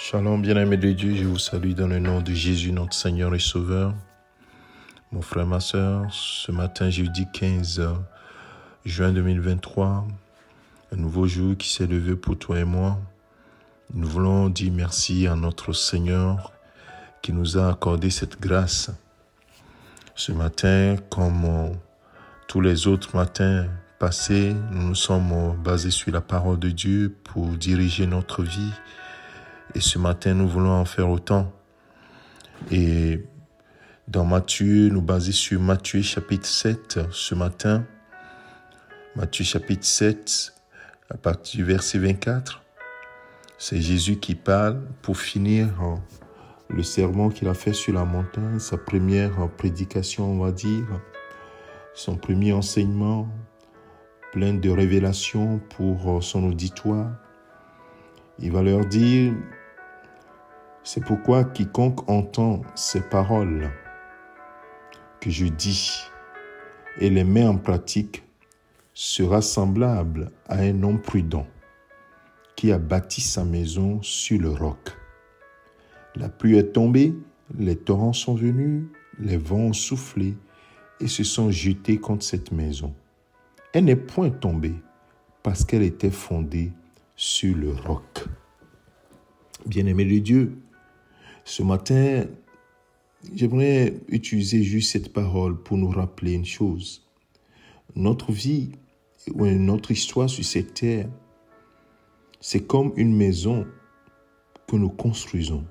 Shalom, bien-aimés de Dieu, je vous salue dans le nom de Jésus, notre Seigneur et Sauveur. Mon frère, ma soeur, ce matin, jeudi 15 juin 2023, un nouveau jour qui s'est levé pour toi et moi. Nous voulons dire merci à notre Seigneur qui nous a accordé cette grâce. Ce matin, comme tous les autres matins passés, nous nous sommes basés sur la parole de Dieu pour diriger notre vie. Et ce matin, nous voulons en faire autant. Et dans Matthieu, nous baser sur Matthieu chapitre 7 ce matin. Matthieu chapitre 7, à partir du verset 24. C'est Jésus qui parle pour finir le sermon qu'il a fait sur la montagne, sa première prédication, on va dire, son premier enseignement, plein de révélations pour son auditoire. Il va leur dire: c'est pourquoi quiconque entend ces paroles que je dis et les met en pratique sera semblable à un homme prudent qui a bâti sa maison sur le roc. La pluie est tombée, les torrents sont venus, les vents ont soufflé et se sont jetés contre cette maison. Elle n'est point tombée parce qu'elle était fondée sur le roc. Bien-aimé de Dieu, ce matin, j'aimerais utiliser juste cette parole pour nous rappeler une chose. Notre vie ou notre histoire sur cette terre, c'est comme une maison que nous construisons.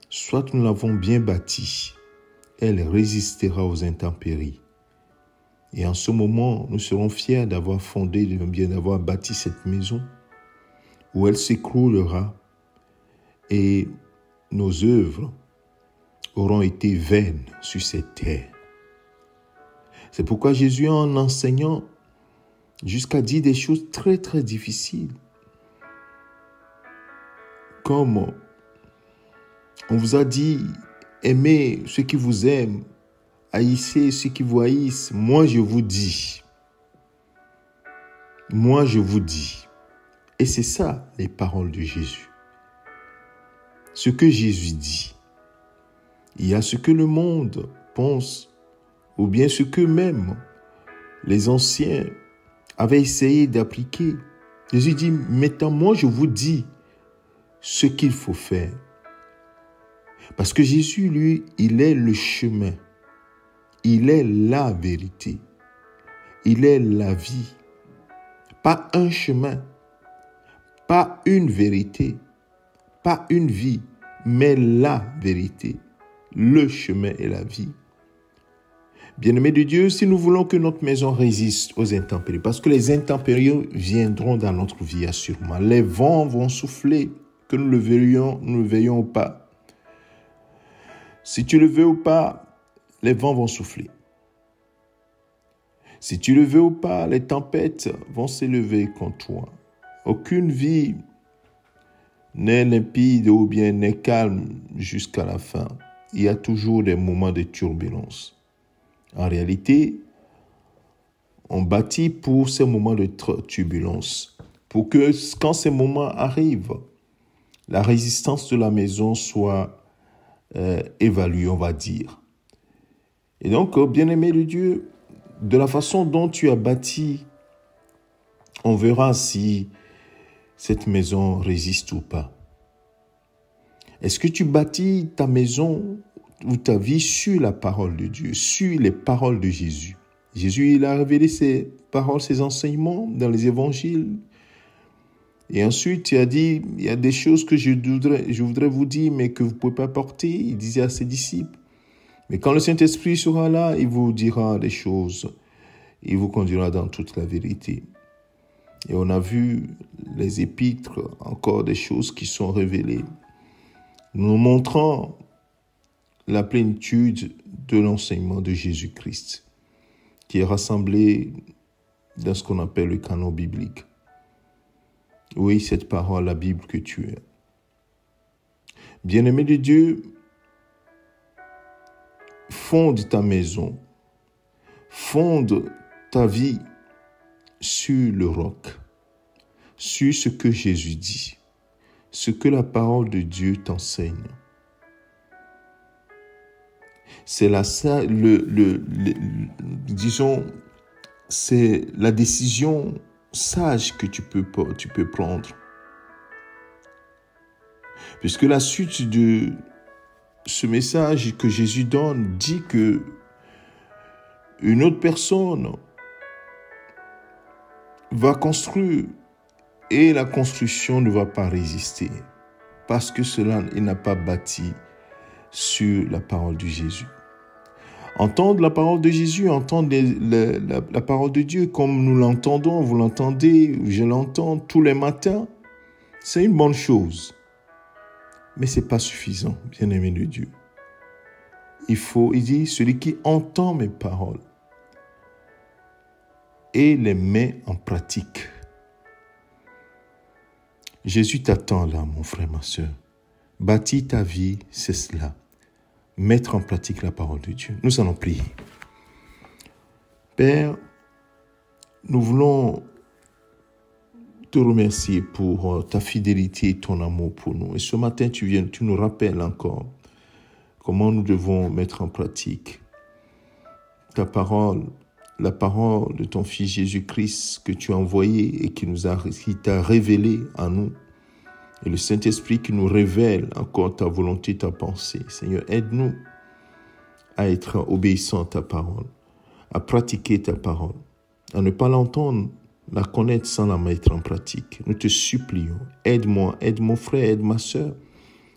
Soit nous l'avons bien bâtie, elle résistera aux intempéries. Et en ce moment, nous serons fiers d'avoir fondé, d'avoir bâti cette maison, où elle s'écroulera et nos œuvres auront été vaines sur cette terre. C'est pourquoi Jésus, en enseignant, jusqu'à dire des choses très très difficiles, comme on vous a dit, aimez ceux qui vous aiment, haïssez ceux qui vous haïssent. Moi je vous dis. Moi je vous dis. Et c'est ça les paroles de Jésus. Ce que Jésus dit. Il y a ce que le monde pense, ou bien ce que même les anciens avaient essayé d'appliquer. Jésus dit: maintenant, moi je vous dis ce qu'il faut faire. Parce que Jésus, lui, il est le chemin. Il est la vérité. Il est la vie. Pas un chemin, pas une vérité, pas une vie, mais la vérité, le chemin et la vie. Bien-aimés de Dieu, si nous voulons que notre maison résiste aux intempéries, parce que les intempéries viendront dans notre vie assurément, les vents vont souffler, que nous le veillions ou pas. Si tu le veux ou pas, les vents vont souffler. Si tu le veux ou pas, les tempêtes vont s'élever contre toi. Aucune vie n'est limpide ou bien n'est calme jusqu'à la fin. Il y a toujours des moments de turbulence. En réalité, on bâtit pour ces moments de turbulence, pour que quand ces moments arrivent, la résistance de la maison soit évaluée, on va dire. Et donc, bien-aimé de Dieu, de la façon dont tu as bâti, on verra si cette maison résiste ou pas. Est-ce que tu bâtis ta maison ou ta vie sur la parole de Dieu, sur les paroles de Jésus? Jésus, il a révélé ses paroles, ses enseignements dans les évangiles. Et ensuite, il a dit, il y a des choses que je voudrais vous dire, mais que vous ne pouvez pas porter. Il disait à ses disciples. Mais quand le Saint-Esprit sera là, il vous dira des choses. Il vous conduira dans toute la vérité. Et on a vu les épîtres, encore des choses qui sont révélées, nous montrant la plénitude de l'enseignement de Jésus-Christ, qui est rassemblé dans ce qu'on appelle le canon biblique. Oui, cette parole, la Bible que tu es. Bien-aimé de Dieu, fonde ta maison, fonde ta vie sur le roc, sur ce que Jésus dit, ce que la parole de Dieu t'enseigne. C'est disons, c'est la décision sage que tu peux prendre. Puisque la suite de ce message que Jésus donne dit que une autre personne va construire et la construction ne va pas résister parce que cela, il n'a pas bâti sur la parole de Jésus. Entendre la parole de Jésus, entendre la parole de Dieu comme nous l'entendons, vous l'entendez, je l'entends tous les matins, c'est une bonne chose. Mais ce n'est pas suffisant, bien-aimé de Dieu. Il dit, celui qui entend mes paroles et les met en pratique. Jésus t'attend là, mon frère, ma soeur. Bâtir ta vie, c'est cela. Mettre en pratique la parole de Dieu. Nous allons prier. Père, nous voulons te remercier pour ta fidélité et ton amour pour nous. Et ce matin, tu nous rappelles encore comment nous devons mettre en pratique ta parole, la parole de ton Fils Jésus-Christ que tu as envoyé et qui t'a révélé à nous. Et le Saint-Esprit qui nous révèle encore ta volonté, ta pensée. Seigneur, aide-nous à être obéissants à ta parole, à pratiquer ta parole, à ne pas l'entendre, la connaître sans la mettre en pratique. Nous te supplions, aide-moi, aide mon frère, aide ma soeur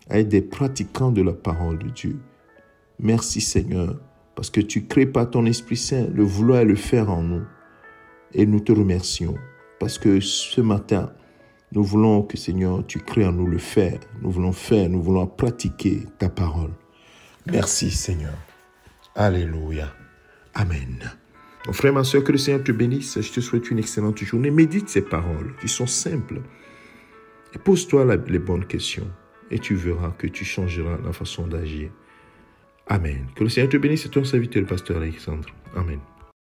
à être des pratiquants de la parole de Dieu. Merci Seigneur, parce que tu crées par ton Esprit Saint le vouloir et le faire en nous. Et nous te remercions, parce que ce matin, nous voulons que Seigneur, tu crées en nous le faire. Nous voulons pratiquer ta parole. Merci Seigneur. Alléluia. Amen. Mon frère, ma soeur, que le Seigneur te bénisse. Je te souhaite une excellente journée. Médite ces paroles qui sont simples. Et pose-toi les bonnes questions. Et tu verras que tu changeras la façon d'agir. Amen. Que le Seigneur te bénisse. C'est ton serviteur, le pasteur Alexandre. Amen.